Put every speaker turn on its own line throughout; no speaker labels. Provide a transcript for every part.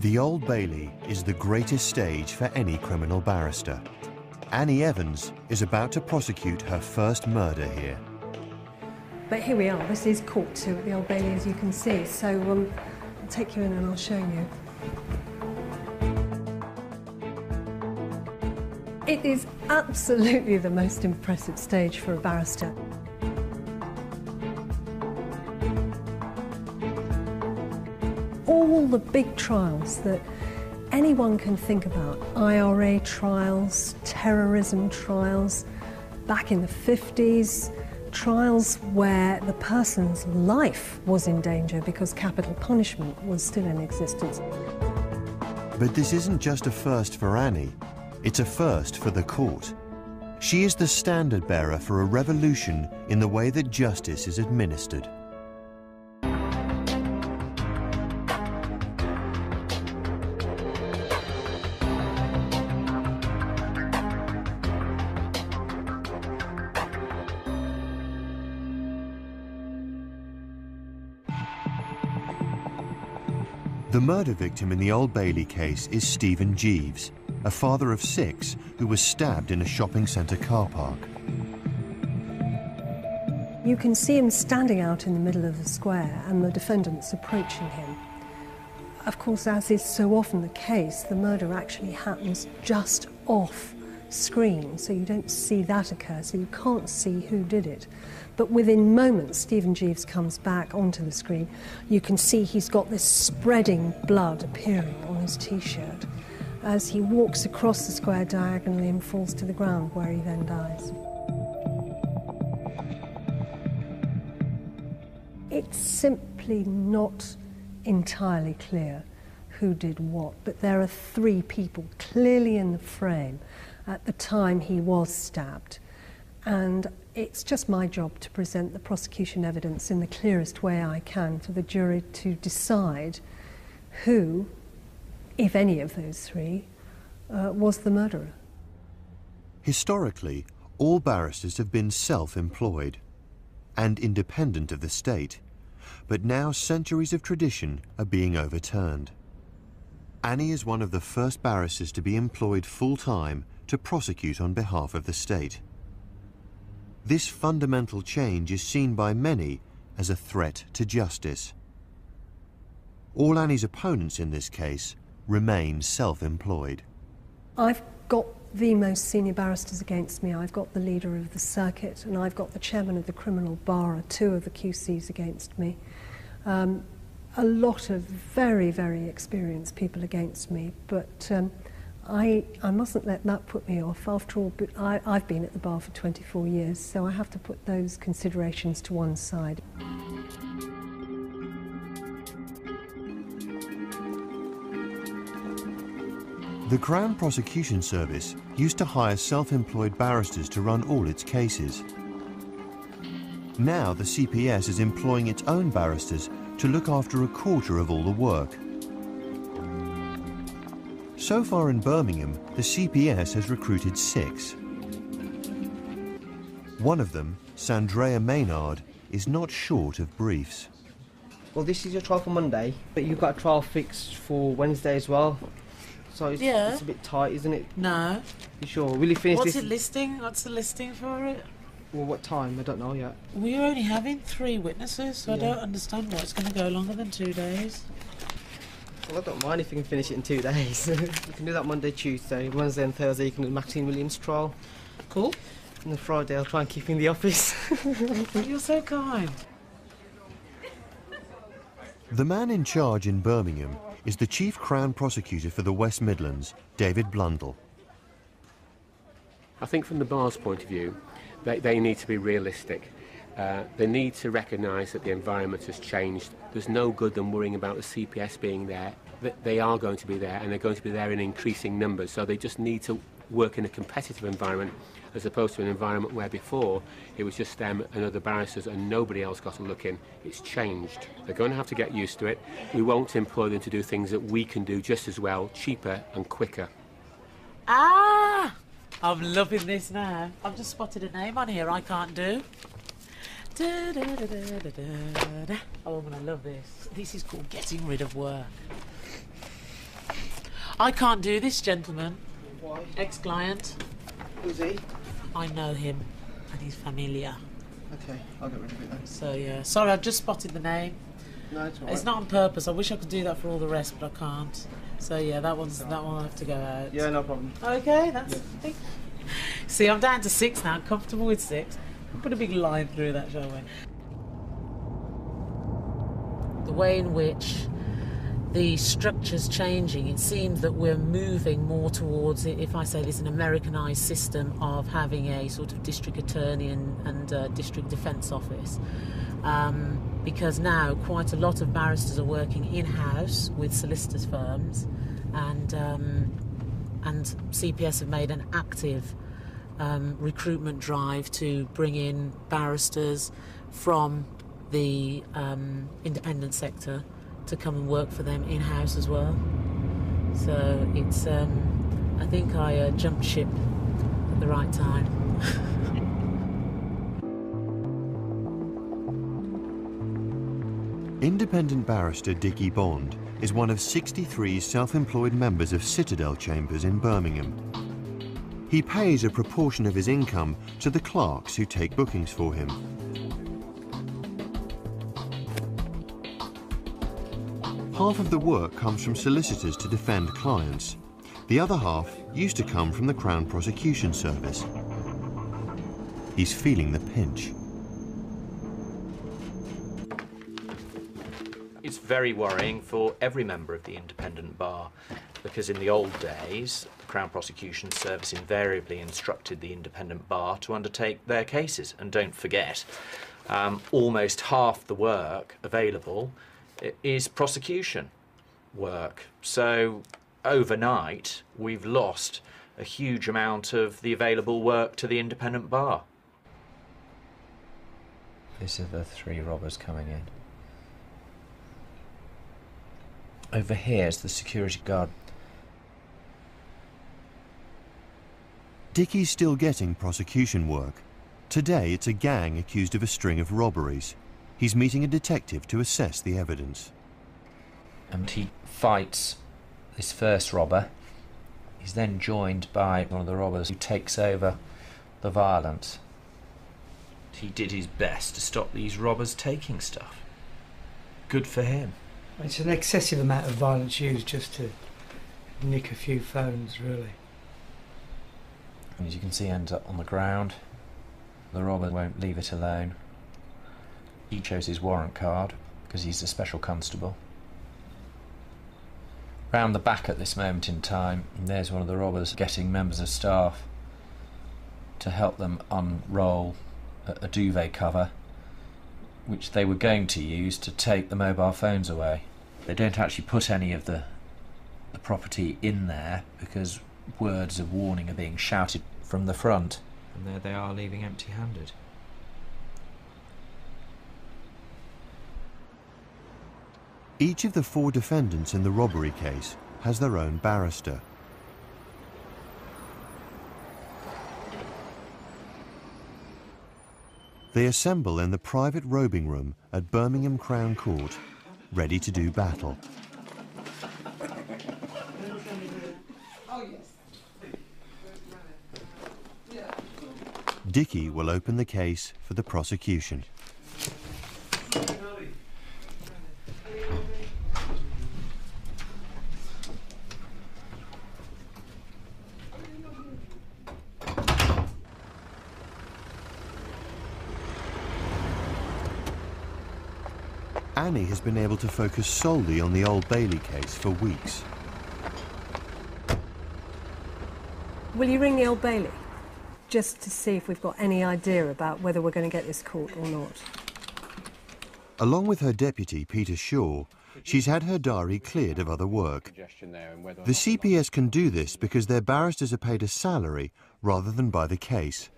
The Old Bailey is the greatest stage for any criminal barrister. Annie Evans is about to prosecute her first murder here.
But here we are, this is court 2 at the Old Bailey, as you can see, so I'll take you in and I'll show you. It is absolutely the most impressive stage for a barrister. All the big trials that anyone can think about, IRA trials, terrorism trials, back in the 50s, trials where the person's life was in danger because capital punishment was still in existence.
But this isn't just a first for Annie, it's a first for the court. She is the standard bearer for a revolution in the way that justice is administered. The murder victim in the Old Bailey case is Stephen Jeeves, a father of 6 who was stabbed in a shopping centre car park.
You can see him standing out in the middle of the square and the defendants approaching him. Of course, as is so often the case, the murder actually happens just off screen, so you don't see that occur, so you can't see who did it. But within moments, Stephen Jeeves comes back onto the screen. You can see he's got this spreading blood appearing on his T-shirt as he walks across the square diagonally and falls to the ground, where he then dies. It's simply not entirely clear who did what, but there are 3 people clearly in the frame at the time he was stabbed. And it's just my job to present the prosecution evidence in the clearest way I can for the jury to decide who, if any of those 3, was the murderer.
Historically, all barristers have been self-employed and independent of the state, but now centuries of tradition are being overturned. Annie is one of the first barristers to be employed full-time to prosecute on behalf of the state. This fundamental change is seen by many as a threat to justice. All Annie's opponents in this case remain self-employed.
I've got the most senior barristers against me. I've got the leader of the circuit and I've got the chairman of the criminal bar, 2 of the QCs against me. A lot of very, very experienced people against me, but I mustn't let that put me off. After all, I've been at the bar for 24 years, so I have to put those considerations to one side.
The Crown Prosecution Service used to hire self-employed barristers to run all its cases. Now the CPS is employing its own barristers to look after 1/4 of all the work. So far in Birmingham, the CPS has recruited 6. One of them, Sandrea Maynard, is not short of briefs.
Well, this is your trial for Monday, but you've got a trial fixed for Wednesday as well. So it's a bit tight, isn't it?
No.
You sure? Will you finish this?
What's it listing? What's the listing for it?
Well, what time? I don't know yet.
We're only having 3 witnesses, so I don't understand why it's going to go longer than 2 days.
Well, I don't mind if you can finish it in 2 days. You can do that Monday, Tuesday. Wednesday and Thursday you can do the Maxine Williams trial.
Cool.
And then Friday I'll try and keep you in the office.
You're so kind.
The man in charge in Birmingham is the Chief Crown Prosecutor for the West Midlands, David Blundell.
I think from the bar's point of view, they need to be realistic. They need to recognise that the environment has changed. There's no good them worrying about the CPS being there. They are going to be there, and they're going to be there in increasing numbers, so they just need to work in a competitive environment as opposed to an environment where before it was just them and other barristers and nobody else got a look in. It's changed. They're going to have to get used to it. We won't employ them to do things that we can do just as well, cheaper and quicker.
Ah! I'm loving this now. I've just spotted a name on here I can't do. Da, da, da, da, da, da, da. Oh, I'm going to love this. This is called Getting Rid of Work. I can't do this, gentlemen.
Why?
Ex-client.
Who's he?
I know him, and he's familiar.
Okay, I'll get rid of it then.
So, yeah. Sorry, I've just spotted the name.
No, it's all right.
It's not on purpose. I wish I could do that for all the rest, but I can't. So, yeah, that one will have to go out.
Yeah, no problem.
Okay, that's... Yeah. See, I'm down to 6 now. Comfortable with 6. We'll put a big line through that, shall we? The way in which the structure's changing, it seems that we're moving more towards, if I say this, an Americanised system of having a sort of district attorney and district defence office. Because now quite a lot of barristers are working in-house with solicitors' firms, and CPS have made an active recruitment drive to bring in barristers from the independent sector to come and work for them in-house as well. So it's, I think I jumped ship at the right time.
Independent barrister Dickie Bond is one of 63 self-employed members of Citadel Chambers in Birmingham. He pays a proportion of his income to the clerks who take bookings for him. Half of the work comes from solicitors to defend clients. The other half used to come from the Crown Prosecution Service. He's feeling the pinch.
It's very worrying for every member of the independent bar, because in the old days, the Crown Prosecution Service invariably instructed the independent bar to undertake their cases. And don't forget, almost half the work available is prosecution work. So overnight, we've lost a huge amount of the available work to the independent bar.
These are the 3 robbers coming in. Over here is the security guard.
Dickie's still getting prosecution work. Today it's a gang accused of a string of robberies. He's meeting a detective to assess the evidence.
And he fights this first robber. He's then joined by one of the robbers who takes over the violence. He did his best to stop these robbers taking stuff. Good for him.
It's an excessive amount of violence used just to nick a few phones, really.
And as you can see, ends up on the ground. The robber won't leave it alone. He chose his warrant card because he's a special constable. Round the back at this moment in time, there's one of the robbers getting members of staff to help them unroll a duvet cover, which they were going to use to take the mobile phones away. They don't actually put any of the property in there because words of warning are being shouted from the front. And there they are, leaving empty-handed.
Each of the 4 defendants in the robbery case has their own barrister. They assemble in the private robing room at Birmingham Crown Court, ready to do battle. Dickie will open the case for the prosecution. Annie has been able to focus solely on the Old Bailey case for weeks.
Will you ring the Old Bailey? Just to see if we've got any idea about whether we're going to get this caught or not.
Along with her deputy, Peter Shaw, she's had her diary cleared of other work. The CPS can do this because their barristers are paid a salary rather than by the case.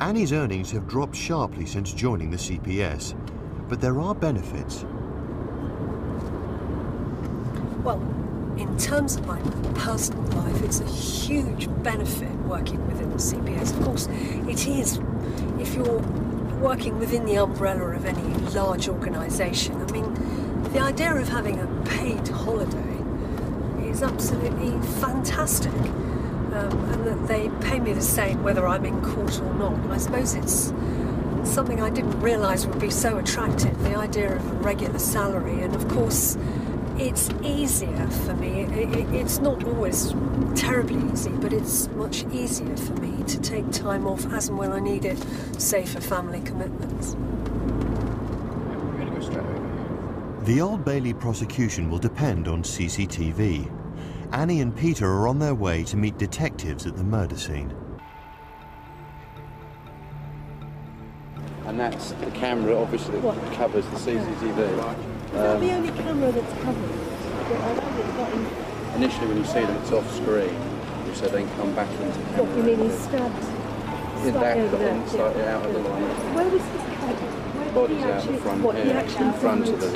Annie's earnings have dropped sharply since joining the CPS, but there are benefits.
Well, in terms of my personal life, it's a huge benefit working within the CPS. Of course, it is if you're working within the umbrella of any large organisation. I mean, The idea of having a paid holiday is absolutely fantastic, and that they pay me the same whether I'm in court or not. I suppose it's something I didn't realise would be so attractive, the idea of a regular salary, and of course it's easier for me. It's not always terribly easy, but it's much easier for me to take time off as and when I need it, say for family commitments.
We're going to go straight over.
The Old Bailey prosecution will depend on CCTV. Annie and Peter are on their way to meet detectives at the murder scene.
And that's the camera, obviously, that covers the CCTV.
Is that the only camera that's covered?
Initially, when you see them, it's off screen, so then come back into camera.
What, you mean he's stabbed
Slightly
over there?
slightly out of the line.
Where was this cut?
Body's out the front here, in front of the,
To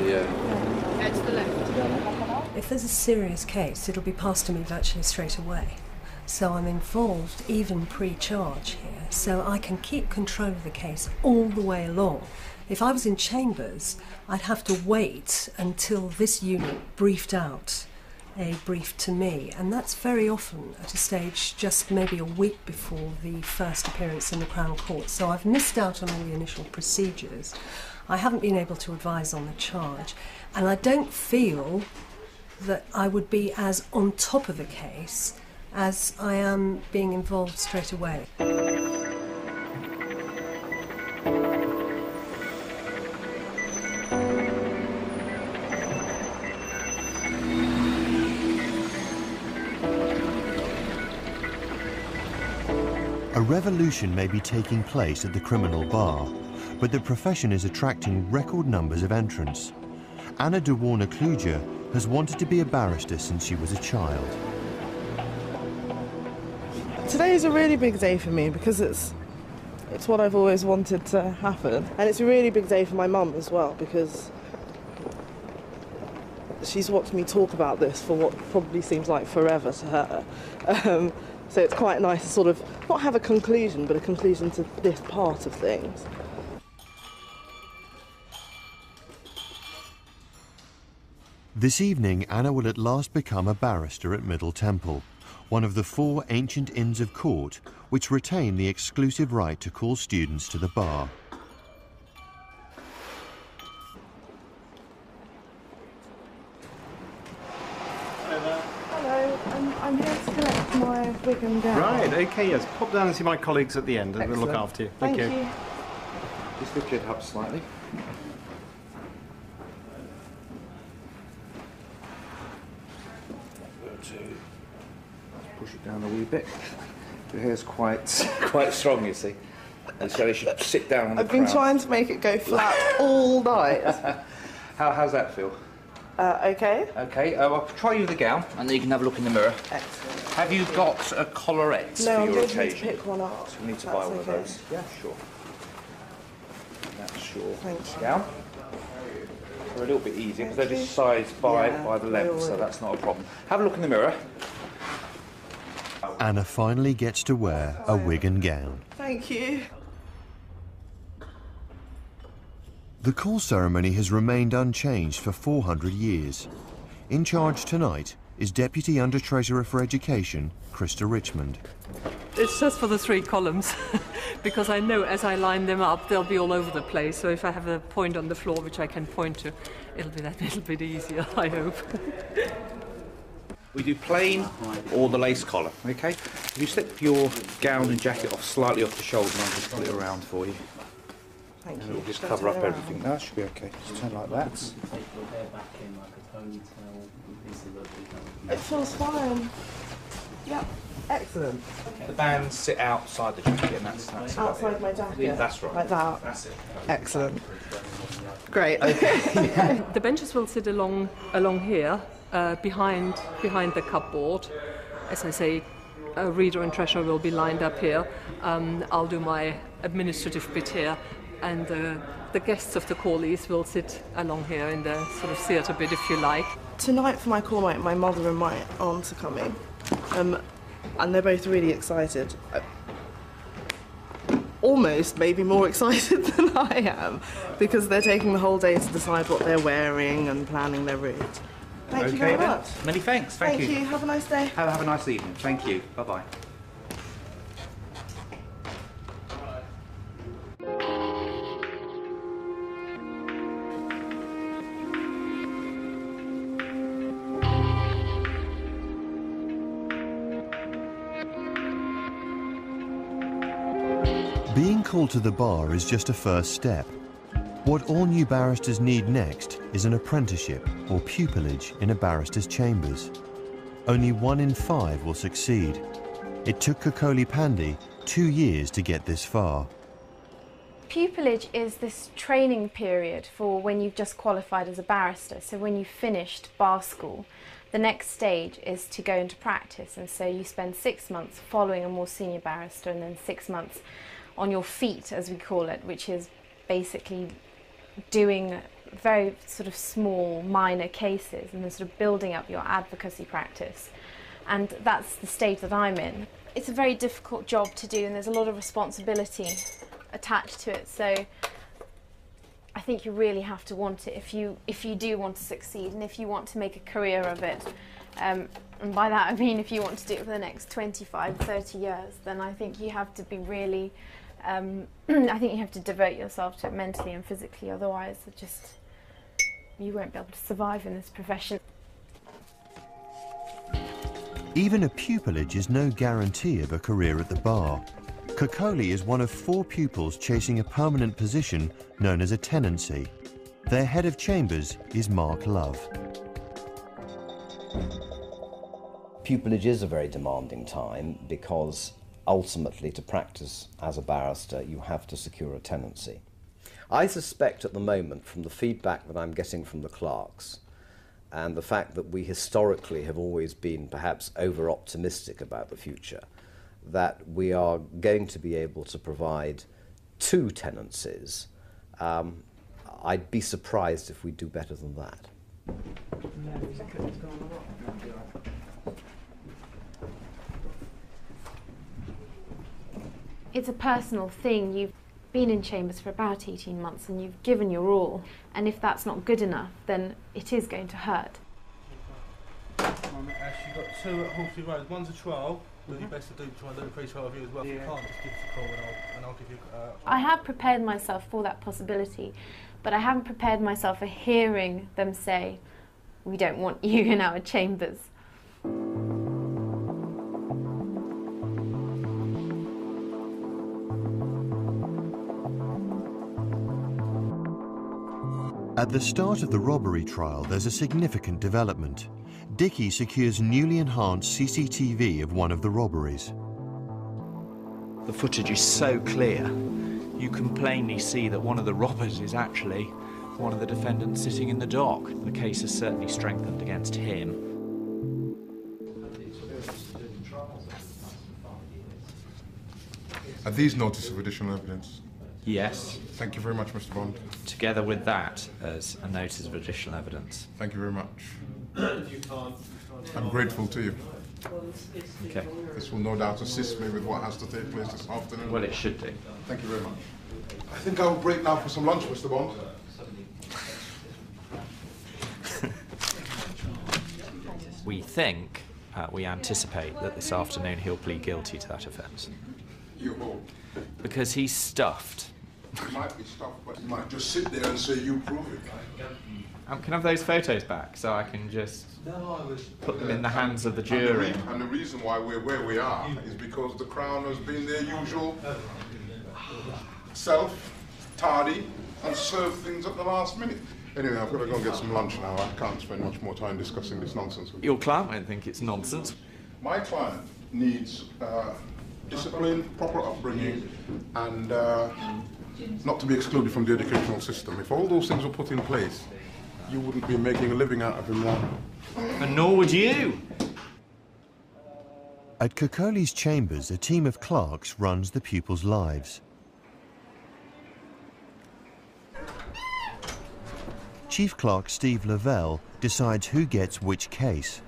the left. If there's a serious case, it'll be passed to me virtually straight away. So I'm involved even pre-charge here, so I can keep control of the case all the way along. If I was in chambers, I'd have to wait until this unit briefed out a brief to me, and that's very often at a stage just maybe a week before the first appearance in the Crown Court. So I've missed out on all the initial procedures. I haven't been able to advise on the charge, and I don't feel that I would be as on top of the case as I am being involved straight away.
A revolution may be taking place at the criminal bar, but the profession is attracting record numbers of entrants. Anna de Warner-Kluger has wanted to be a barrister since she was a child.
Today is a really big day for me because it's what I've always wanted to happen, and it's a really big day for my mum as well because she's watched me talk about this for what probably seems like forever to her. So it's quite nice to sort of not have a conclusion, but a conclusion to this part of things.
This evening, Anna will at last become a barrister at Middle Temple, one of the 4 ancient inns of court which retain the exclusive right to call students to the bar.
Hello, I'm here to collect my wig and gown.
Right, okay, yes. Pop down and see my colleagues at the end and we'll look after you.
Thank you.
Just lift your head up slightly. Push it down a wee bit. Your hair's quite strong, you see. And so you should sit down on the
I've been trying to make it go flat all night.
How's that feel?
Okay.
Okay, I'll try you with the gown, and then you can have a look in the mirror.
Excellent.
Have you got a collarette
No,
for
I'm
your
going to
occasion?
pick one up.
So we need to
That's
buy one of
okay.
those. Yeah, sure. That's your
Thank you.
gown. They're a little bit easier because they're just sized by the length, so that's not a problem. Have a look in the mirror.
Anna finally gets to wear a wig and gown.
Thank you.
The call ceremony has remained unchanged for 400 years. In charge tonight is Deputy Under-Treasurer for Education, Krista Richmond.
It's just for the 3 columns, because I know as I line them up, they'll be all over the place. So if I have a point on the floor which I can point to, it'll be that little bit easier, I hope.
We do plain or the lace collar, okay? If you slip your gown and jacket off slightly off the shoulder, and I'll just pull it around for you.
Thank
And
you.
it'll just cover up everything. That should be okay. Just turn like that.
It feels fine. Yep. Excellent.
The bands sit outside the jacket, and that's
Outside my jacket.
That's right.
Like that.
That's it.
Excellent. Great.
The benches will sit along here, behind the cupboard. As I say, a reader and treasurer will be lined up here. I'll do my administrative bit here, and the guests of the callees will sit along here in the sort of theatre bit, if you like.
Tonight for my call night, my mother and my aunt are coming, and they're both really excited. almost maybe more excited than I am, because they're taking the whole day to decide what they're wearing and planning their route. Thank you very much.
Many thanks. Thank you.
Have a nice day.
Have a nice evening. Thank you. Bye-bye.
Being called to the bar is just a first step. What all new barristers need next is an apprenticeship or pupillage in a barrister's chambers. Only 1 in 5 will succeed. It took Kokoli Pandey 2 years to get this far.
Pupillage is this training period for when you've just qualified as a barrister. So when you've finished bar school, the next stage is to go into practice, and so you spend 6 months following a more senior barrister and then 6 months on your feet, as we call it, which is basically doing very sort of small, minor cases and then sort of building up your advocacy practice. And that's the stage that I'm in. It's a very difficult job to do, and there's a lot of responsibility attached to it. So I think you really have to want it if you do want to succeed, and if you want to make a career of it. And by that I mean if you want to do it for the next 25, 30 years, then I think you have to be really I think you have to devote yourself to it mentally and physically, otherwise you won't be able to survive in this profession.
Even a pupillage is no guarantee of a career at the bar. Kokoli is one of 4 pupils chasing a permanent position known as a tenancy. Their head of chambers is Mark Love.
Pupillage is a very demanding time because ultimately, to practice as a barrister, you have to secure a tenancy. I suspect at the moment, from the feedback that I'm getting from the clerks, and the fact that we historically have always been perhaps over-optimistic about the future, that we are going to be able to provide 2 tenancies. I'd be surprised if we do better than that.
It's a personal thing. You've been in chambers for about 18 months and you've given your all, and if that's not good enough, then it is going to hurt.
Ash, you've got 2 at Horseshoe Road. One's a trial. Do your best to try and do a pre-trial review as well. If you can't, just give us a call and I'll give you
I have prepared myself for that possibility, but I haven't prepared myself for hearing them say, "We don't want you in our chambers."
At the start of the robbery trial, there's a significant development. Dickie secures newly enhanced CCTV of one of the robberies.
The footage is so clear, you can plainly see that one of the robbers is actually one of the defendants sitting in the dock. The case has certainly strengthened against him.
Are these notices of additional evidence?
Yes.
Thank you very much, Mr. Bond.
Together with that as a notice of additional evidence.
Thank you very much. I'm grateful to you.
Okay.
This will no doubt assist me with what has to take place this afternoon.
Well, it should do.
Thank you very much. I think I will break now for some lunch, Mr. Bond.
We anticipate that this afternoon he'll plead guilty to that offence.
You hope.
Because he's stuffed.
He might be stuffed, but he might just sit there and say, "You prove it."
Can I have those photos back so I can just put them in the hands of the jury?
And the reason why we're where we are is because the Crown has been their usual self, tardy, and serve things at the last minute. Anyway, I've got to go and get some lunch now. I can't spend much more time discussing this nonsense with you.
Your client won't think it's nonsense.
My client needs discipline, proper upbringing, and not to be excluded from the educational system. If all those things were put in place, you wouldn't be making a living out of him now.
And nor would you.
At Kokoli's chambers, a team of clerks runs the pupils' lives. Chief Clerk Steve Lavelle decides who gets which case.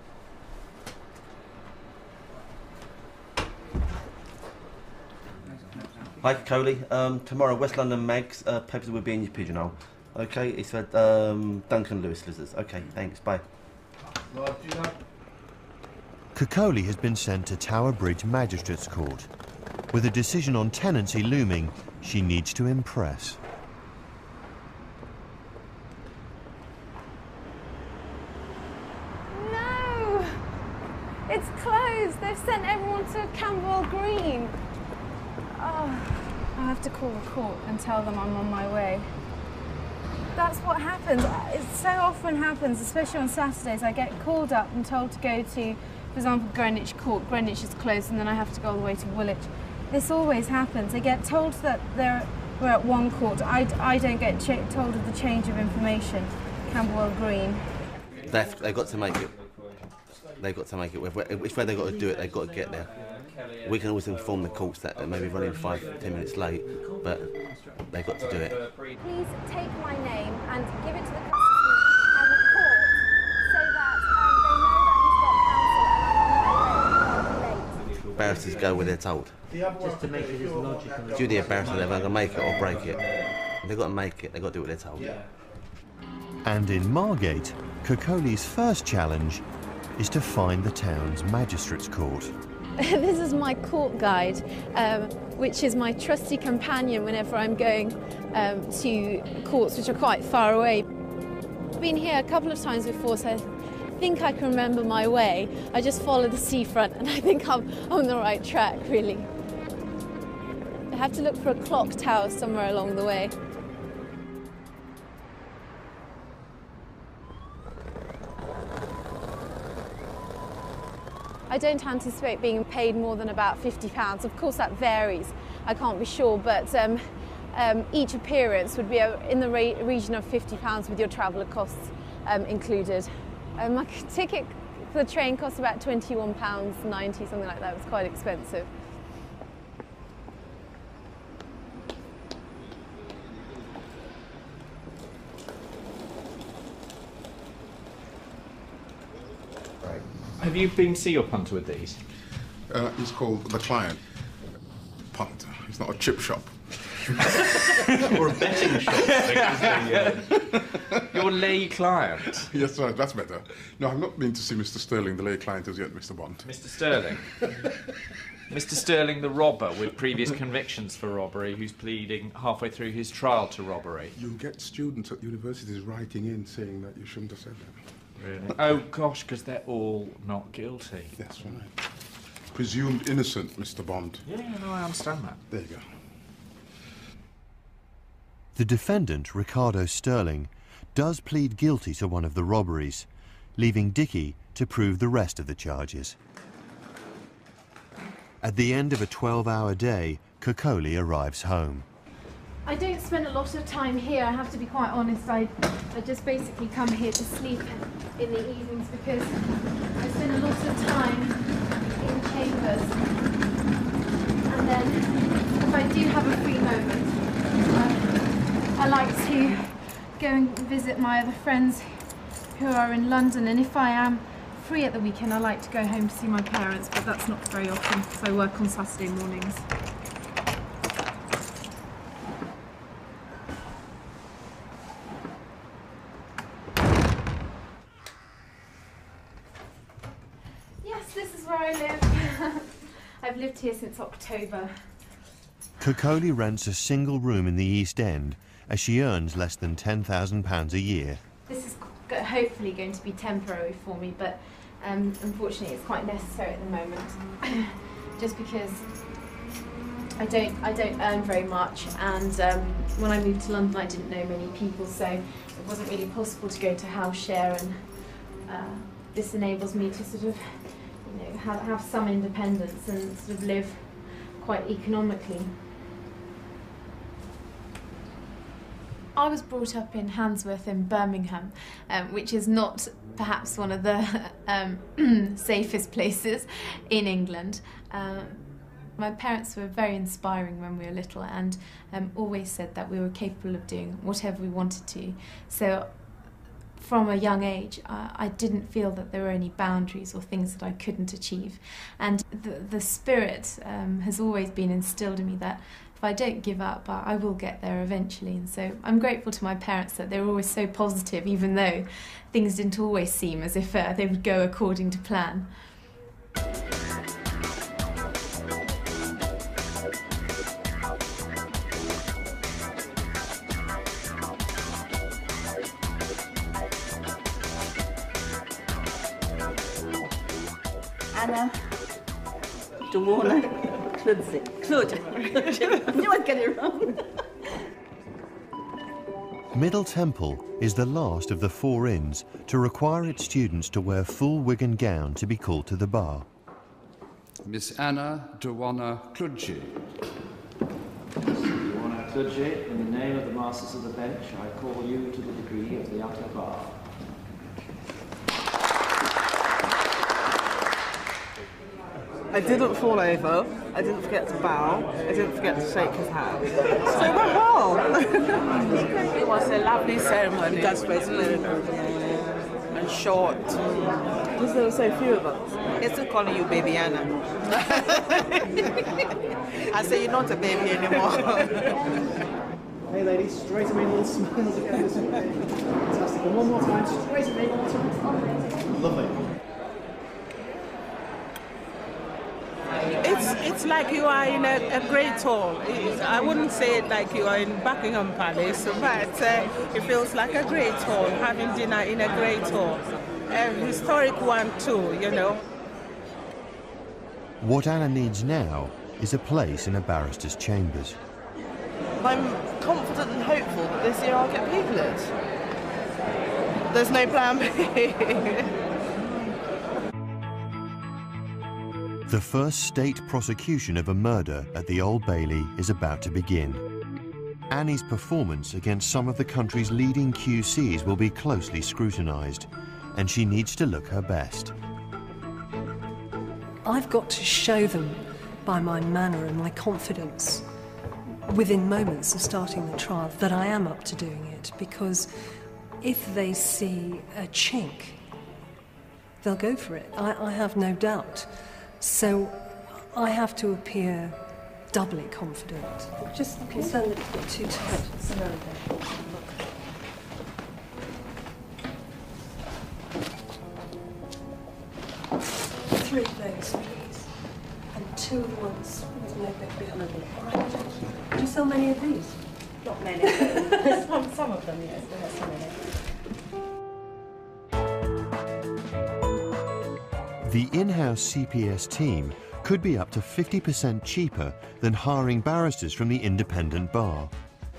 Hi, Coley. Tomorrow, West London Meg's papers will be in your pigeonhole. Okay, it's for Duncan Lewis solicitors. Okay, thanks. Bye.
Kokoli has been sent to Tower Bridge Magistrates Court. With a decision on tenancy looming, she needs to impress.
No! It's closed. They've sent everyone to Camberwell Green. Oh, I have to call the court and tell them I'm on my way. That's what happens. It so often happens, especially on Saturdays. I get called up and told to go to, for example, Greenwich Court. Greenwich is closed, and then I have to go all the way to Woolwich. This always happens. I get told that we're at one court. I don't get told of the change of information. Camberwell Green.
They've got to make it. They've got to make it. Which way they've got to do it, they've got to get there. We can always inform the courts that they may be running 5-10 minutes late, but they've got to do it.
Please take my name and give it to the custody and the court so that they know that he's got counsel and I'm on my way. I'm late.
Barristers go where they're told.
Just to make it as logical.
Judy and barrister, they're going to make it or break it. They've got to make it. They've got to do what they're told.
And in Margate, Kokoli's first challenge is to find the town's magistrates' court.
This is my court guide, which is my trusty companion whenever I'm going to courts which are quite far away. I've been here a couple of times before, so I think I can remember my way. I just follow the seafront and I think I'm on the right track, really. I have to look for a clock tower somewhere along the way. I don't anticipate being paid more than about £50. Of course, that varies. I can't be sure, but each appearance would be in the region of £50 with your traveller costs included. My ticket for the train cost about £21.90, something like that. It was quite expensive.
Have you been to see your punter with these?
He's called the client. Punter. It's not a chip shop.
Or a betting shop. Your lay client.
Yes, right, that's better. No, I've not been to see Mr. Sterling, the lay client, as yet, Mr. Bond.
Mr. Sterling? Mr. Sterling, the robber with previous convictions for robbery, who's pleading halfway through his trial to robbery.
You'll get students at universities writing in saying that you shouldn't have said that.
Really? Oh, gosh, because they're all not guilty.
That's right. Presumed innocent, Mr. Bond.
Yeah, no, I understand that.
There you go.
The defendant, Ricardo Sterling, does plead guilty to one of the robberies, leaving Dickie to prove the rest of the charges. At the end of a 12-hour day, Kokoli arrives home.
I don't spend a lot of time here, I have to be quite honest. I just basically come here to sleep in the evenings because I spend a lot of time in chambers. And then, if I do have a free moment, I like to go and visit my other friends who are in London. And if I am free at the weekend, I like to go home to see my parents, but that's not very often because I work on Saturday mornings. I live. I've lived here since October.
Kokoli rents a single room in the East End as she earns less than £10,000 a year.
This is hopefully going to be temporary for me, but unfortunately it's quite necessary at the moment. Just because I don't earn very much, and when I moved to London I didn't know many people, so it wasn't really possible to go to house share, and this enables me to sort of have some independence and sort of live quite economically. I was brought up in Handsworth in Birmingham, which is not perhaps one of the safest places in England. My parents were very inspiring when we were little and always said that we were capable of doing whatever we wanted to. So from a young age, I didn't feel that there were any boundaries or things that I couldn't achieve. And the spirit has always been instilled in me that
if I don't give up, I will get there eventually. And so I'm grateful to my parents that they were always so positive, even though things didn't always seem as if they would go according to plan.
Anna, Dawana, Claude. Knew I'd get it wrong.
Middle Temple is the last of the 4 inns to require its students to wear full wig and gown to be called to the bar.
Miss Anna Dawana Kludji.
Dawana Kludji, in the name of the Masters of the Bench, I call you to the degree of the outer bar.
I didn't fall over, I didn't forget to bow, I didn't forget to shake his hand. So it went well.
It was a lovely ceremony.
That's basically
and short.
Because there were so few of us.
It's still calling you Baby Anna. I say you're not a baby anymore.
Hey ladies, straight away, little smiles again. Fantastic. And one more time, straight away, one more time. Lovely.
It's like you are in a great hall. I wouldn't say it like you are in Buckingham Palace, but it feels like a great hall, having dinner in a great hall. A historic one too, you know.
What Anna needs now is a place in a barrister's chambers.
I'm confident and hopeful that this year I'll get pupillage. There's no plan B.
The first state prosecution of a murder at the Old Bailey is about to begin. Annie's performance against some of the country's leading QCs will be closely scrutinised, and she needs to look her best.
I've got to show them by my manner and my confidence within moments of starting the trial that I am up to doing it, because if they see a chink, they'll go for it. I have no doubt. So I have to appear doubly confident. Just concerned that it's got too tight. It's around there. 3 of those, please. And 2 of the ones with no bit behind them. Do you sell many of these?
Not many. Some of them, yes. There are so many.
The in-house CPS team could be up to 50% cheaper than hiring barristers from the independent bar.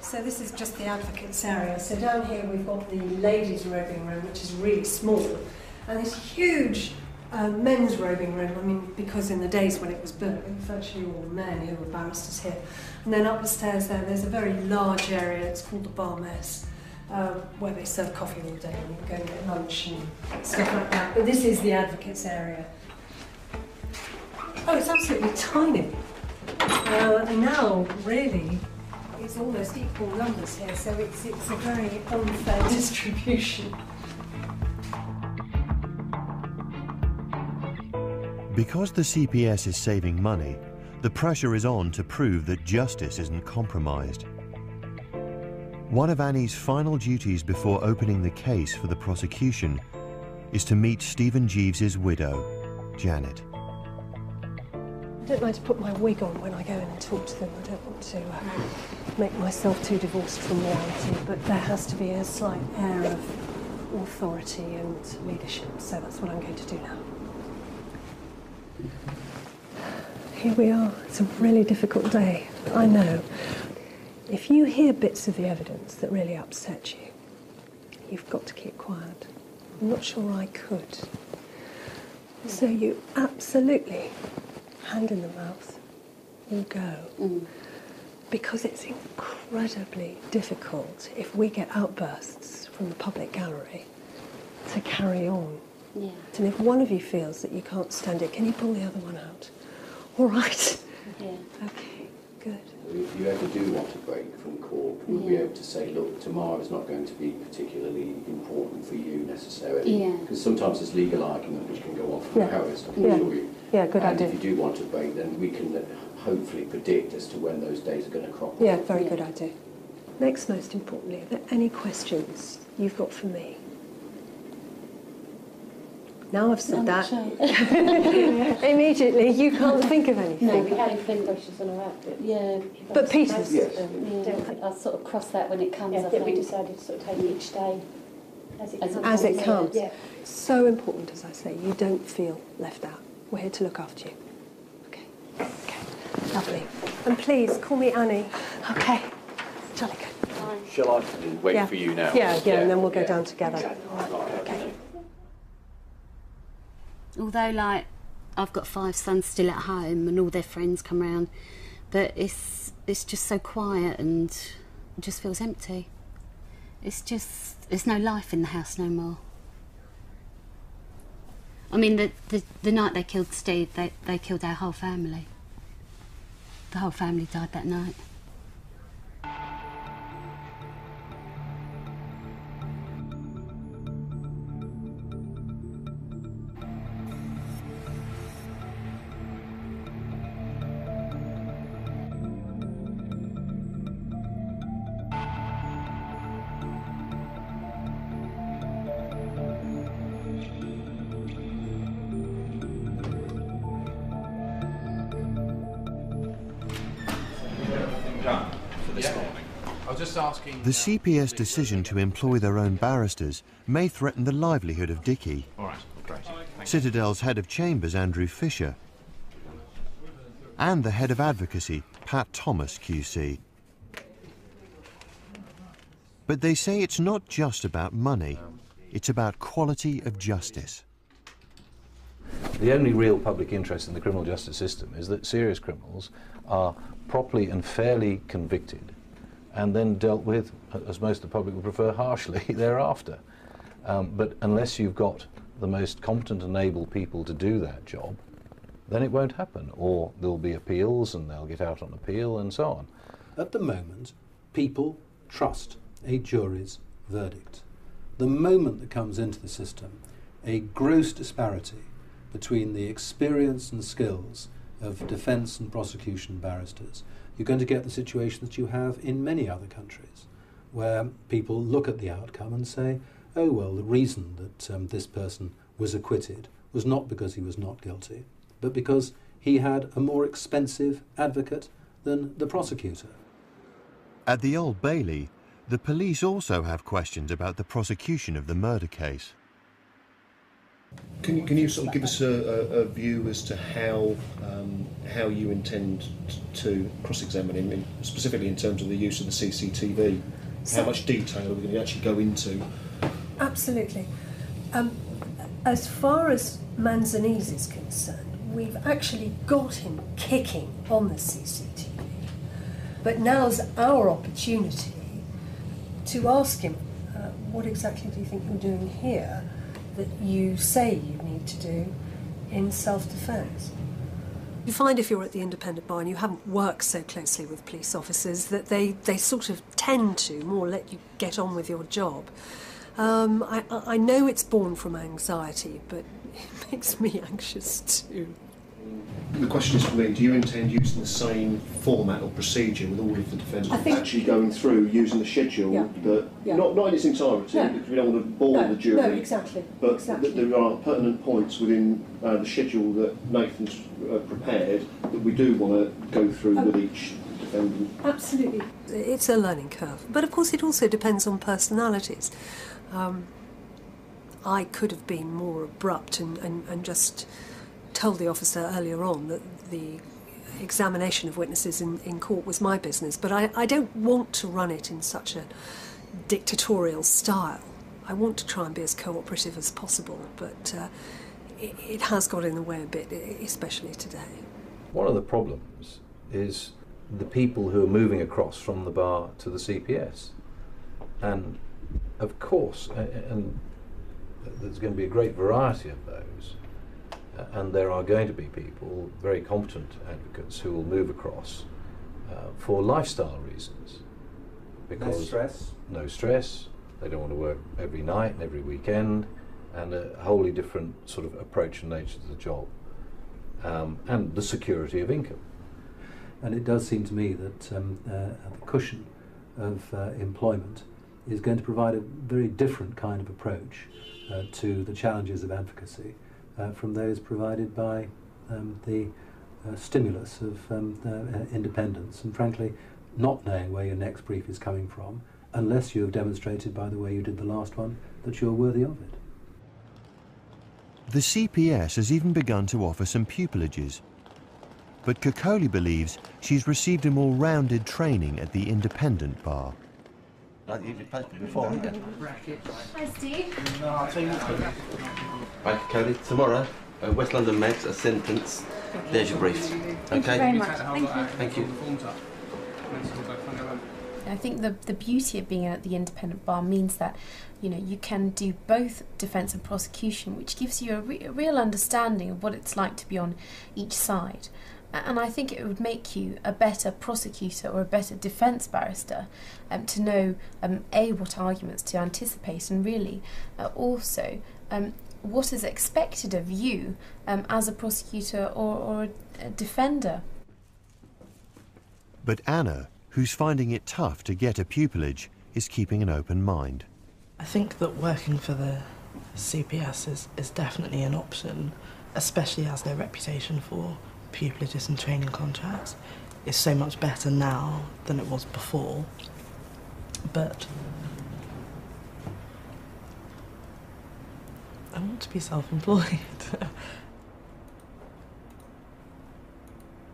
So this is just the advocates area. So down here we've got the ladies' robing room, which is really small, and this huge men's robing room. I mean, because in the days when it was built, it was virtually all men who were barristers here. And then up the stairs there's a very large area. It's called the bar mess, where they serve coffee all day and you can go and get lunch and stuff like that. But this is the advocates area. Oh, it's absolutely tiny. And now, really, it's almost equal numbers here, so it's a very unfair distribution.
Because the CPS is saving money, the pressure is on to prove that justice isn't compromised. One of Annie's final duties before opening the case for the prosecution is to meet Stephen Jeeves's widow, Janet.
I don't like to put my wig on when I go in and talk to them. I don't want to make myself too divorced from reality, but there has to be a slight air of authority and leadership, so that's what I'm going to do now. Here we are. It's a really difficult day, I know. If you hear bits of the evidence that really upset you, you've got to keep quiet. I'm not sure I could. So you absolutely, hand in the mouth, will go. Because it's incredibly difficult, if we get outbursts from the public gallery, to carry on.
Yeah.
And if one of you feels that you can't stand it, can you pull the other one out? All right.
Yeah.
Okay, good.
If you ever do want a break from court, we'll be able to say, look, tomorrow is not going to be particularly important for you necessarily.
Yeah.
Because sometimes there's legal argument which can go on for hours, I can assure you.
Yeah, good
and
idea.
if you do want a break, then we can hopefully predict as to when those days are going to crop up.
Yeah, very good idea. Next, most importantly, are there any questions you've got for me? Now I've said that, immediately you can't think of anything.
No, we had plenty questions on our app, but yeah.
But Peter's...
Yes. I'll sort of cross that when it comes. I think we decided to sort of take it each day
as it comes.
Yeah.
So important, as I say, you don't feel left out. We're here to look after you. Okay. Lovely. And please, call me Annie. Okay. Jolly good.
Shall I wait for you now?
Yeah, and then we'll go down together. Okay.
Although, like, I've got 5 sons still at home and all their friends come round, but it's just so quiet and it just feels empty. There's no life in the house no more. I mean, the night they killed Steve, they killed our whole family. The whole family died that night.
The CPS decision to employ their own barristers may threaten the livelihood of Dickie.
All right, great.
Citadel's head of chambers, Andrew Fisher, and the head of advocacy, Pat Thomas QC. But they say it's not just about money, it's about quality of justice.
The only real public interest in the criminal justice system is that serious criminals are properly and fairly convicted and then dealt with, as most of the public would prefer, harshly thereafter. But unless you've got the most competent and able people to do that job, then it won't happen, or there'll be appeals and they'll get out on appeal and so on.
At the moment, people trust a jury's verdict. The moment that comes into the system, a gross disparity between the experience and skills of defence and prosecution barristers, you're going to get the situation that you have in many other countries, where people look at the outcome and say, oh, well, the reason that this person was acquitted was not because he was not guilty, but because he had a more expensive advocate than the prosecutor.
At the Old Bailey, the police also have questions about the prosecution of the murder case.
Can you sort of give us a view as to how you intend to cross-examine him, specifically in terms of the use of the CCTV? How much detail are we going to actually go into?
Absolutely. As far as Manzanese is concerned, we've actually got him kicking on the CCTV. But now's our opportunity to ask him, what exactly do you think you're doing here that you say you need to do in self-defence? You find if you're at the independent bar and you haven't worked so closely with police officers that they sort of tend to more let you get on with your job. I know it's born from anxiety, but it makes me anxious too.
The question is for me, do you intend using the same format or procedure with all of the defendants actually going through using the schedule not in its entirety, because we don't want to bore the jury.
No, exactly.
But there are pertinent points within the schedule that Nathan's prepared that we do want to go through with each defendant.
Absolutely. It's a learning curve. But of course it also depends on personalities. I could have been more abrupt and just told the officer earlier on that the examination of witnesses in court was my business, but I don't want to run it in such a dictatorial style. I want to try and be as cooperative as possible, but it has got in the way a bit, especially today.
One of the problems is the people who are moving across from the bar to the CPS. And of course, and there's going to be a great variety of those, and there are going to be people, very competent advocates, who will move across for lifestyle reasons. Because
no stress.
No stress. They don't want to work every night and every weekend, and a wholly different sort of approach and nature to the job, and the security of income.
And it does seem to me that the cushion of employment is going to provide a very different kind of approach to the challenges of advocacy from those provided by the stimulus of independence, and frankly not knowing where your next brief is coming from unless you have demonstrated by the way you did the last one that you're worthy of it.
The CPS has even begun to offer some pupilages, but Kokoli believes she's received a more rounded training at the independent bar.
You've posted before, haven't you?
Hi, Steve.
Right, Kokoli, tomorrow, West London Meds, a sentence. There's your brief.
Thank you very much.
Thank you.
I think the beauty of being at the independent bar means that, you know, you can do both defence and prosecution, which gives you a real understanding of what it's like to be on each side. And I think it would make you a better prosecutor or a better defence barrister to know, A, what arguments to anticipate, and really also what is expected of you as a prosecutor or a defender.
But Anna, who's finding it tough to get a pupillage, is keeping an open mind.
I think that working for the CPS is definitely an option, especially as their reputation for pupilages and training contracts is so much better now than it was before. But I want to be self-employed.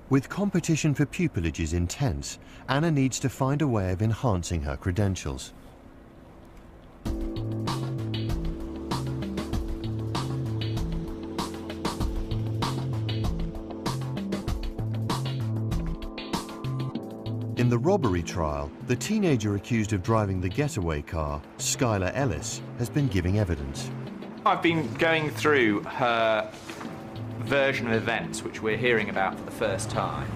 With competition for pupillages intense, Anna needs to find a way of enhancing her credentials. In the robbery trial, the teenager accused of driving the getaway car, Skylar Ellis, has been giving evidence.
I've been going through her version of events which we're hearing about for the first time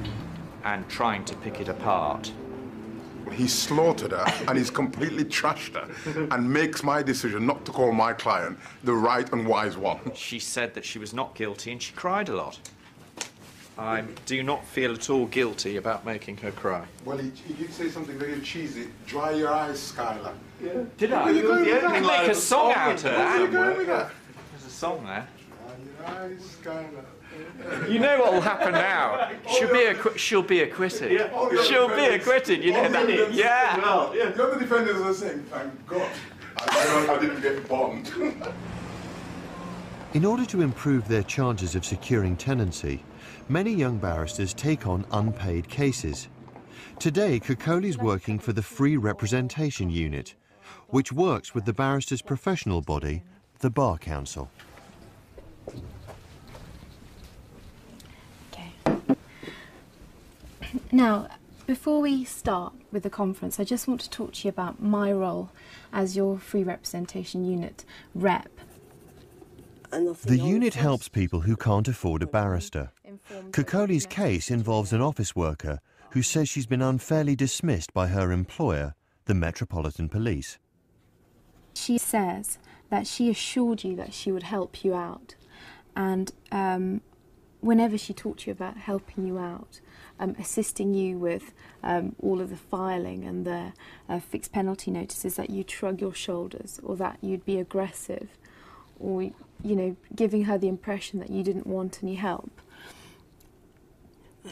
and trying to pick it apart.
He slaughtered her and he's completely trashed her and makes my decision not to call my client the right and wise one.
She said that she was not guilty and she cried a lot. I do not feel at all guilty about making her cry.
Well, he did say something very cheesy. Dry your eyes, Skylar.
Yeah. Did I?
Where you going with that?
Make a song out of that.
Where are you going with that?
There's a song there.
Dry your eyes, Skylar.
You know what will happen now? She'll be acquitted.
Yeah.
She'll be acquitted. You know that? Yeah.
Well, yeah. The other defenders are saying, thank God, I didn't get bombed.
In order to improve their chances of securing tenancy, many young barristers take on unpaid cases. Today, Kokoli's working for the Free Representation Unit, which works with the barristers' professional body, the Bar Council.
Okay. Now, before we start with the conference, I just want to talk to you about my role as your Free Representation Unit rep.
The unit helps people who can't afford a barrister. Kokoli's case involves an office worker who says she's been unfairly dismissed by her employer, the Metropolitan Police.
She says that she assured you that she would help you out, and whenever she talked to you about helping you out, assisting you with all of the filing and the fixed penalty notices, that you'd shrug your shoulders or that you'd be aggressive, or, you know, giving her the impression that you didn't want any help.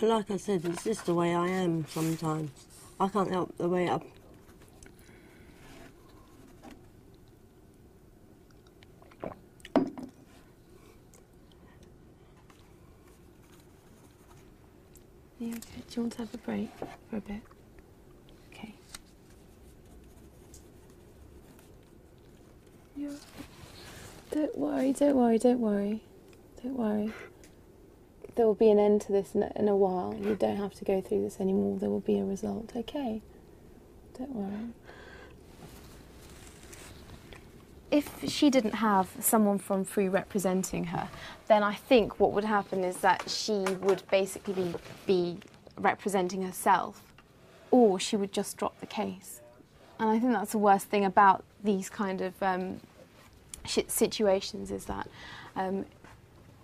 Like I said, it's just the way I am sometimes. I can't help the way I...
Yeah, okay. Do you want to have a break for a bit? Okay. Yeah. Don't worry, don't worry, don't worry. Don't worry. There will be an end to this in a while. You don't have to go through this anymore. There will be a result, okay? Don't worry. If she didn't have someone from Free representing her, then I think what would happen is that she would basically be representing herself, or she would just drop the case. And I think that's the worst thing about these kind of situations, is that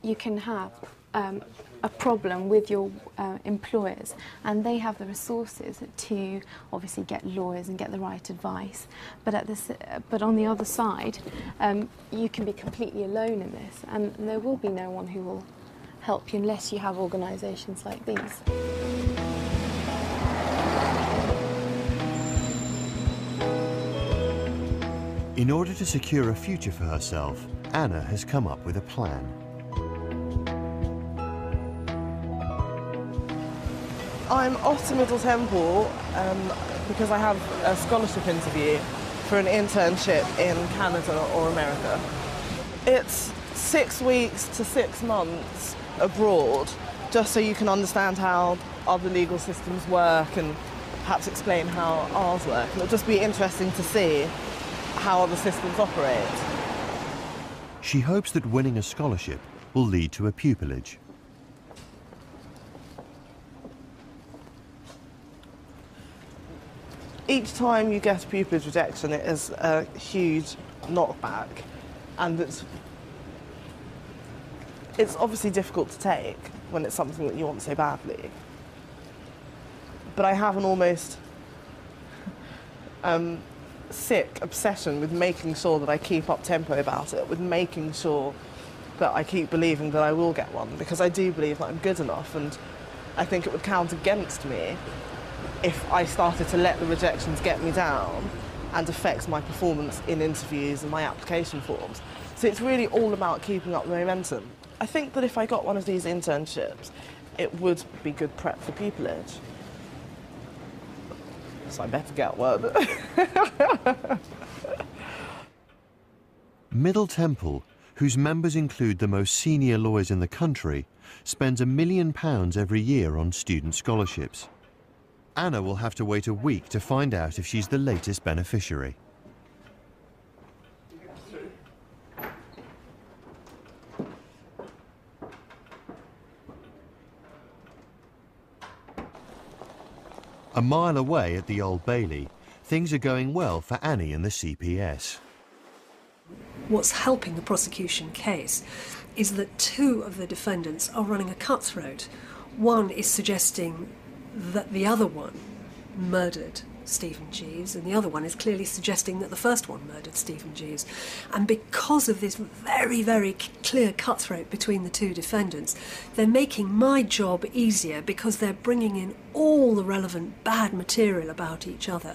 you can have
a problem with your employers, and they have the resources to obviously get lawyers and get the right advice. But on the other side, you can be completely alone in this, and there will be no one who will help you unless you have organisations like these.
In order to secure a future for herself, Anna has come up with a plan.
I'm off to Middle Temple because I have a scholarship interview for an internship in Canada or America. It's 6 weeks to 6 months abroad, just so you can understand how other legal systems work and perhaps explain how ours work. And it'll just be interesting to see how other systems operate.
She hopes that winning a scholarship will lead to a pupillage.
Each time you get a pupillage rejection, it is a huge knockback, and it's obviously difficult to take when it's something that you want so badly. But I have an almost sick obsession with making sure that I keep up tempo about it, with making sure that I keep believing that I will get one, because I do believe that I'm good enough, and I think it would count against me if I started to let the rejections get me down and affect my performance in interviews and my application forms. So it's really all about keeping up the momentum. I think that if I got one of these internships, it would be good prep for pupillage. So I better get one.
Middle Temple, whose members include the most senior lawyers in the country, spends £1 million every year on student scholarships. Anna will have to wait a week to find out if she's the latest beneficiary. A mile away at the Old Bailey, things are going well for Annie and the CPS.
What's helping the prosecution case is that 2 of the defendants are running a cutthroat. One is suggesting that the other one murdered Stephen Jeeves, and the other one is clearly suggesting that the first one murdered Stephen Jeeves. And because of this very, very clear cutthroat between the 2 defendants, they're making my job easier because they're bringing in all the relevant bad material about each other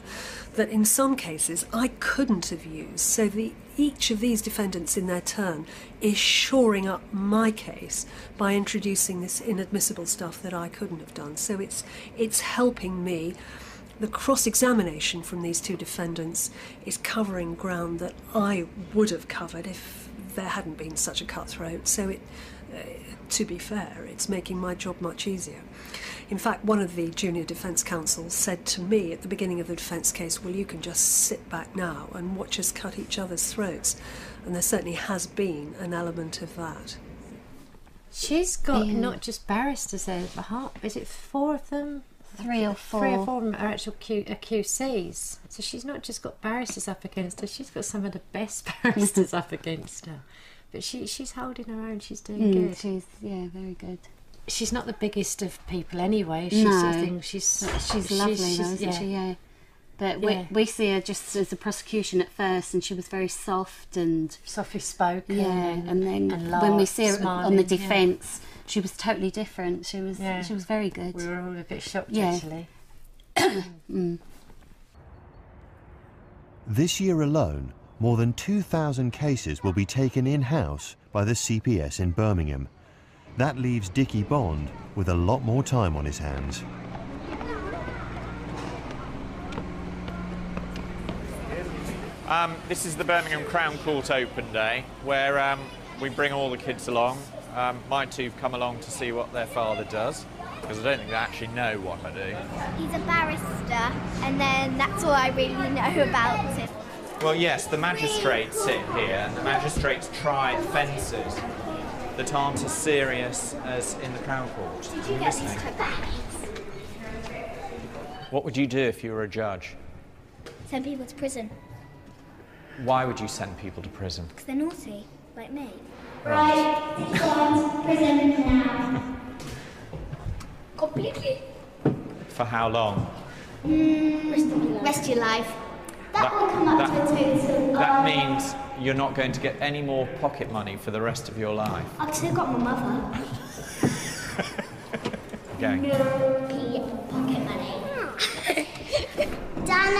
that in some cases I couldn't have used. So each of these defendants in their turn is shoring up my case by introducing this inadmissible stuff that I couldn't have done. So it's helping me. The cross-examination from these 2 defendants is covering ground that I would have covered if there hadn't been such a cutthroat. So to be fair, it's making my job much easier. In fact, one of the junior defence counsels said to me at the beginning of the defence case, well, you can just sit back now and watch us cut each other's throats. And there certainly has been an element of that.
She's got not just barristers there, but is it 4 of them?
3 or 4.
3 or 4 of them are actual QCs. So she's not just got barristers up against her, she's got some of the best barristers up against her. But she's holding her own, she's doing good.
She's, very good.
She's not the biggest of people anyway.
She's
lovely
though, isn't she? Yeah. But we see her just as a prosecution at first, and she was very soft and
softly spoken.
Yeah, and then when we see her on the defence, she was totally different. She was very good.
We were all a bit shocked actually.
This year alone, more than 2,000 cases will be taken in-house by the CPS in Birmingham. That leaves Dickie Bond with a lot more time on his hands.
This is the Birmingham Crown Court Open Day, where we bring all the kids along. My 2 have come along to see what their father does, because I don't think they actually know what I do.
He's a barrister, and then that's all I really know about him.
Well, yes, the magistrates sit here, and the magistrates try offences that aren't as serious as in the Crown Court.
Did you get these to bags?
What would you do if you were a judge?
Send people to prison.
Why would you send people to prison?
Because they're naughty, like me.
Right,
prison now. Completely.
For how long?
Rest of your life. That will come up to a total.
That means you're not going to get any more pocket money for the rest of your life.
I've still got my mother.
Going.
No pocket money. Dan,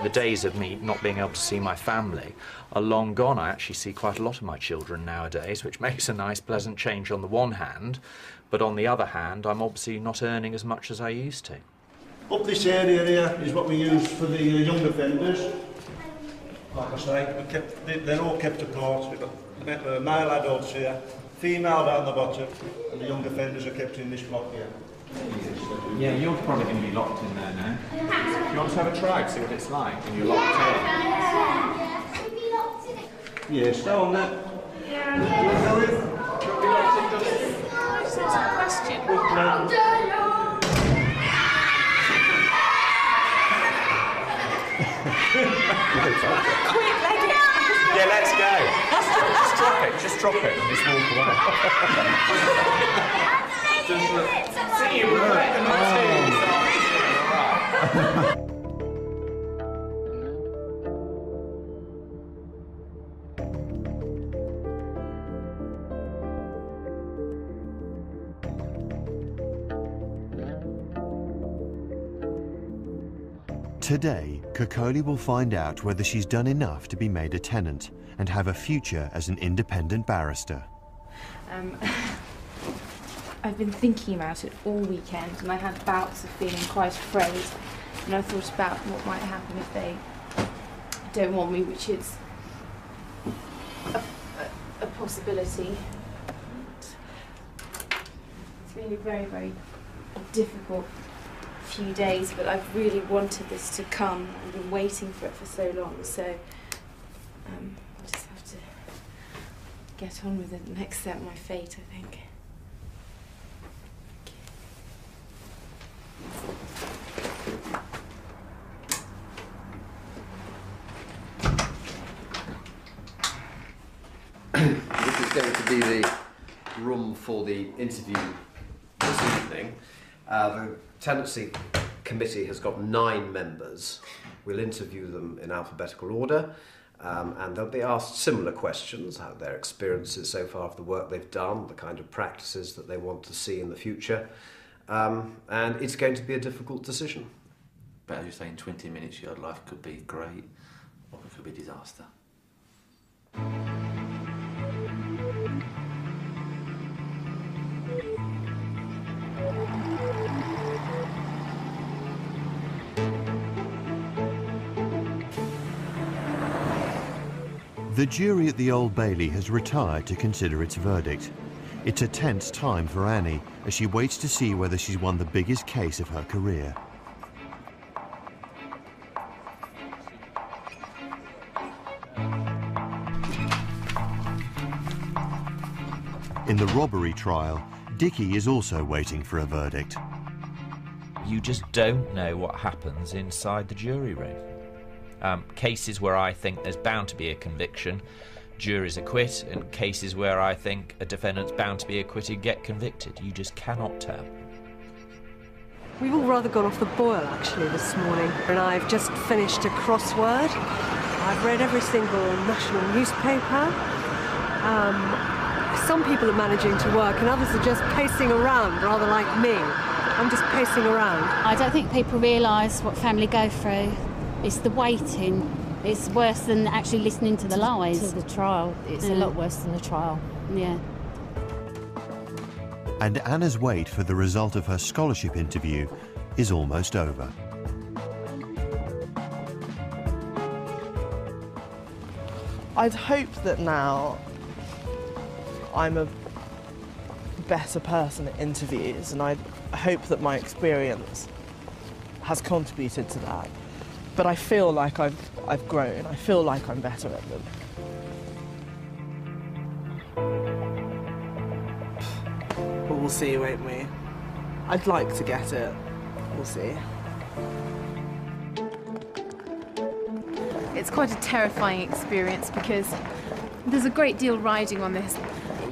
The days of me not being able to see my family are long gone. I actually see quite a lot of my children nowadays, which makes a nice, pleasant change on the one hand, but on the other hand, I'm obviously not earning as much as I used to.
Up this area here is what we use for the young offenders. Like I say, they're all kept apart. We've got male adults here, female down the bottom, and the young offenders are kept in this block here.
Yeah, you're probably going to be locked in there now. You want to have a try, see what it's like when you're locked in?
Yeah, stay on that.
Yeah, let's go. Just drop it, just drop it, and just walk away. See you,
Today, Kokoli will find out whether she's done enough to be made a tenant and have a future as an independent barrister.
I've been thinking about it all weekend, and I had bouts of feeling quite afraid, and I thought about what might happen if they don't want me, which is a possibility. It's been a very, very difficult few days, but I've really wanted this to come. I've been waiting for it for so long, so I just have to get on with it and accept my fate, I think.
This is going to be the room for the interview this evening. The tenancy committee has got 9 members. We'll interview them in alphabetical order, and they'll be asked similar questions, how their experiences so far of the work they've done, the kind of practices that they want to see in the future, and it's going to be a difficult decision.
But as you say, in 20 minutes your life could be great, or it could be disaster.
The jury at the Old Bailey has retired to consider its verdict. It's a tense time for Annie as she waits to see whether she's won the biggest case of her career. In the robbery trial, Dickie is also waiting for a verdict.
You just don't know what happens inside the jury room. Cases where I think there's bound to be a conviction, juries acquit, and cases where I think a defendant's bound to be acquitted get convicted. You just cannot tell.
We've all rather gone off the boil, actually, this morning. And I've just finished a crossword. I've read every single national newspaper. Some people are managing to work and others are just pacing around, rather like me. I'm just pacing around.
I don't think people realise what family go through. It's the waiting. It's worse than actually listening to the lies.
To the trial. It's a lot worse than the trial.
Yeah.
And Anna's wait for the result of her scholarship interview is almost over.
I'd hope that now I'm a better person at interviews, and I hope that my experience has contributed to that. But I feel like I've grown. I feel like I'm better at them. But we'll see, won't we? I'd like to get it. We'll see.
It's quite a terrifying experience because there's a great deal riding on this.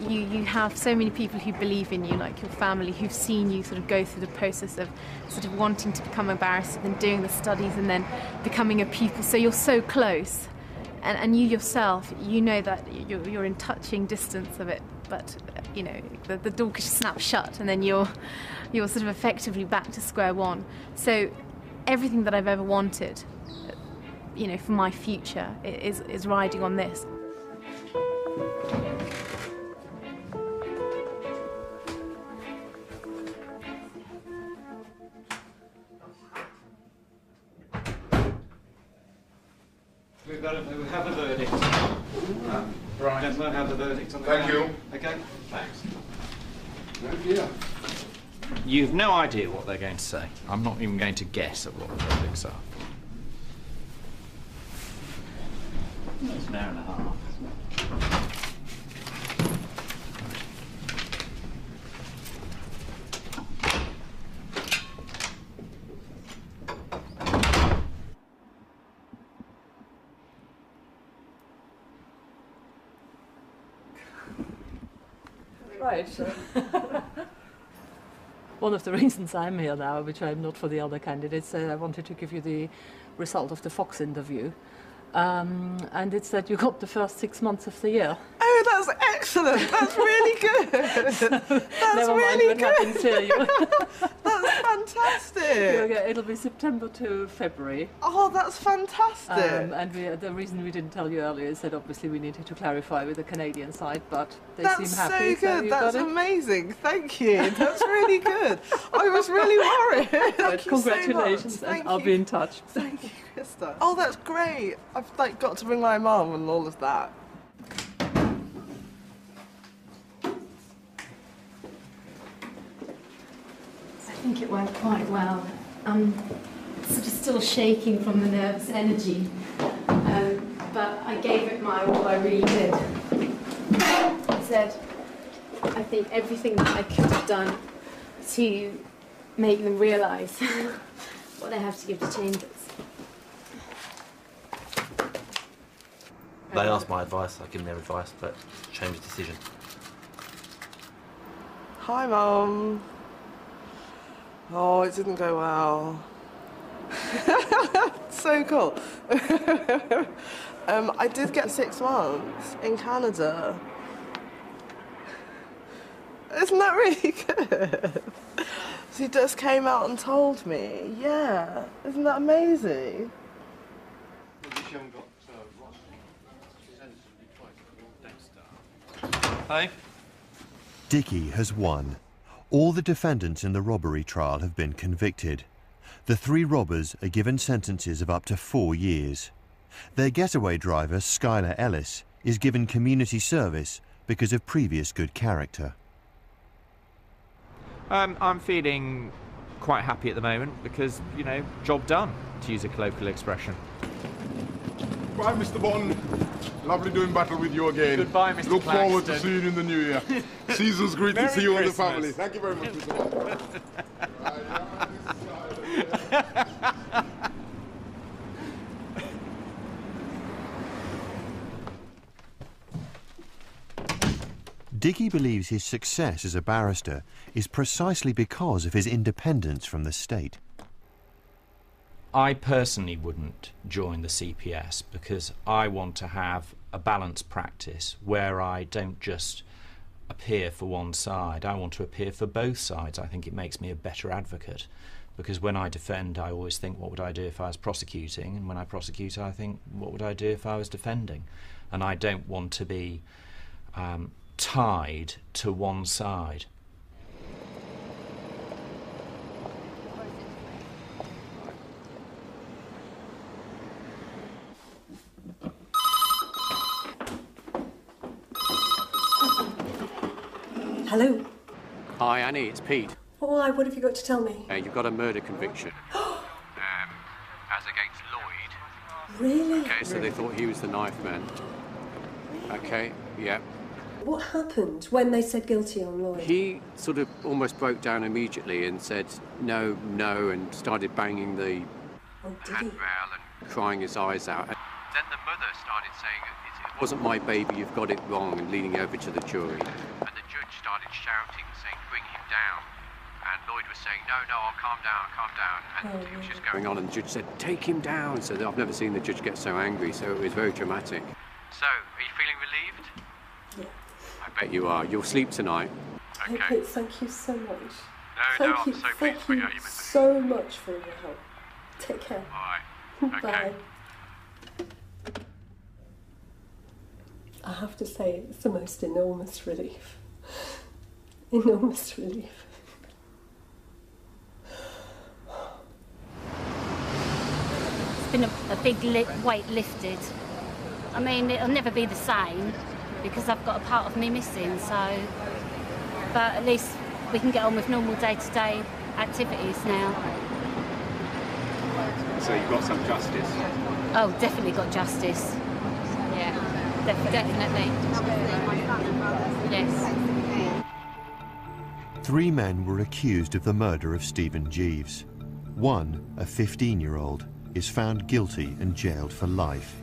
You have so many people who believe in you, like your family, who've seen you sort of go through the process of sort of wanting to become a barrister, then doing the studies and then becoming a pupil. So you're so close. And you yourself, you know that you're in touching distance of it, but you know the door could snap shut, and then you're sort of effectively back to square one. So everything that I've ever wanted, you know, for my future is riding on this.
We have a verdict. Right. Gentlemen, have the verdict on the
Thank
ground.
you.
Okay. Thanks.
Yeah.
You've no idea what they're going to say. I'm not even going to guess at what the verdicts are. It's an hour and a half.
Right. One of the reasons I'm here now, which I'm not for the other candidates, I wanted to give you the result of the Fox interview. And it's that you got the first 6 months of the year.
Oh, that's excellent. That's really good. That's
Never mind
really
what
good.
happens here.
That's fantastic.
It'll be September to February.
Oh, that's fantastic.
And the reason we didn't tell you earlier is that obviously we needed to clarify with the Canadian side, but they
That's
seem happy.
so good.
you
That's
got it.
amazing. Thank you. That's really good. I was really worried. Thank you
Congratulations,
so much.
and I'll be in touch.
Thank you, Krista. Oh, that's great. I've got to bring my mum and all of that.
I think it went quite well. I'm sort of still shaking from the nervous energy, but I gave it my all, I really did. I said, I think everything that I could have done to make them realise what I have to give to Chambers.
They asked my advice, I give them their advice, but Chambers' decision.
Hi, Mum. Oh, it didn't go well. So cool. I did get 6 months in Canada. Isn't that really good? She just came out and told me. Yeah, isn't that amazing?
Hi.
Dickie has won. All the defendants in the robbery trial have been convicted. The 3 robbers are given sentences of up to 4 years. Their getaway driver, Skylar Ellis, is given community service because of previous good character.
I'm feeling quite happy at the moment because, you know, job done, to use a colloquial expression.
Bye, Mr. Bond. Lovely doing battle with you again.
Goodbye, Mr.
Look forward to
Claxton.
seeing you in the new year. Season's greetings
Merry
to you and the
Christmas.
family. Thank you very much, Mr. Bond.
Dickie believes his success as a barrister is precisely because of his independence from the state.
I personally wouldn't join the CPS because I want to have a balanced practice where I don't just appear for one side. I want to appear for both sides. I think it makes me a better advocate because when I defend, I always think, what would I do if I was prosecuting? And when I prosecute, I think, what would I do if I was defending? And I don't want to be tied to one side.
Hello.
Hi Annie, it's Pete.
Why, what have you got to tell me?
You've got a murder conviction. As against Lloyd.
Really?
Okay, so they thought he was the knife man. Okay, yeah.
What happened when they said guilty on Lloyd?
He sort of almost broke down immediately and said no, no, and started banging the handrail and crying his eyes out. then the mother started saying
It wasn't my baby, you've got it wrong, and leaning over to the jury.
and the judge started shouting, saying, bring him down. And Lloyd was saying, no, I'll calm down. And it was just
Going on, and the judge said, take him down. So I've never seen the judge get so angry, so it was very dramatic.
So, are you feeling relieved?
Yeah.
I bet you are. You'll sleep tonight.
Okay, thank you so much.
No,
Thank
I'm
you,
so
thank
pleased for you.
you so much for your help. Take care.
All right. Okay.
Bye. I have to say, it's the most enormous relief. Enormous relief.
It's been a big weight lifted. I mean, it'll never be the same because I've got a part of me missing, so... But at least we can get on with normal day-to-day activities now.
So you've got some justice?
Oh, definitely got justice. Yeah, definitely. Yes.
3 men were accused of the murder of Stephen Jeeves. One, a 15-year-old, is found guilty and jailed for life.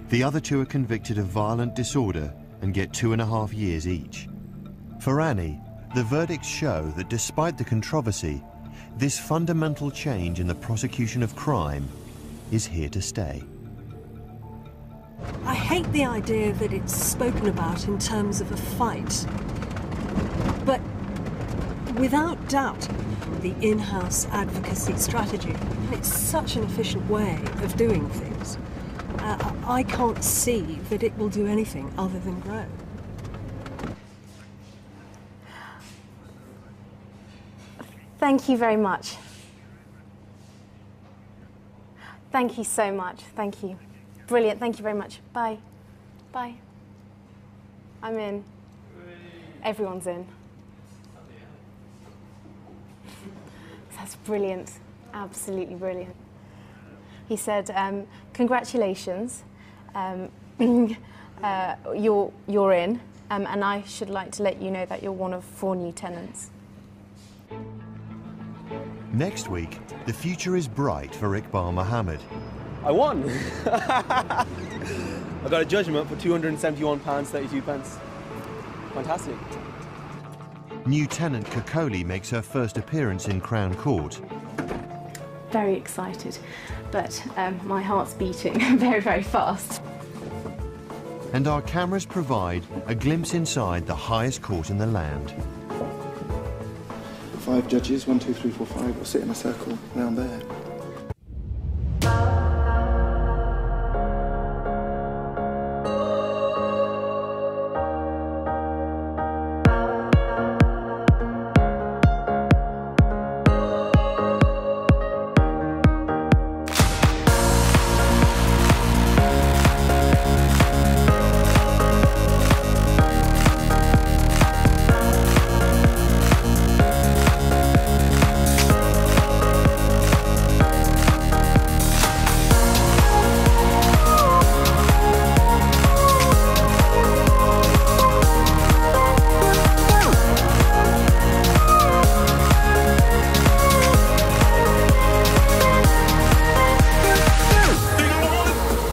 The other 2 are convicted of violent disorder and get 2.5 years each. For Annie, the verdicts show that despite the controversy, this fundamental change in the prosecution of crime is here to stay.
I hate the idea that it's spoken about in terms of a fight. But without doubt, the in-house advocacy strategy, it's such an efficient way of doing things. I can't see that it will do anything other than grow.
Thank you very much. Thank you so much. Thank you. Brilliant. Thank you very much. Bye. Bye. I'm in. Everyone's in. That's brilliant. Absolutely brilliant. He said, congratulations. You're in. And I should like to let you know that you're one of 4 new tenants.
Next week, the future is bright for Iqbal Mohammed.
I won! I got a judgment for £271.32. Fantastic.
New tenant Kokoli makes her first appearance in Crown Court.
Very excited, but my heart's beating very, very fast.
And our cameras provide a glimpse inside the highest court in the land.
5 judges, 1, 2, 3, 4, 5, will sit in a circle around there.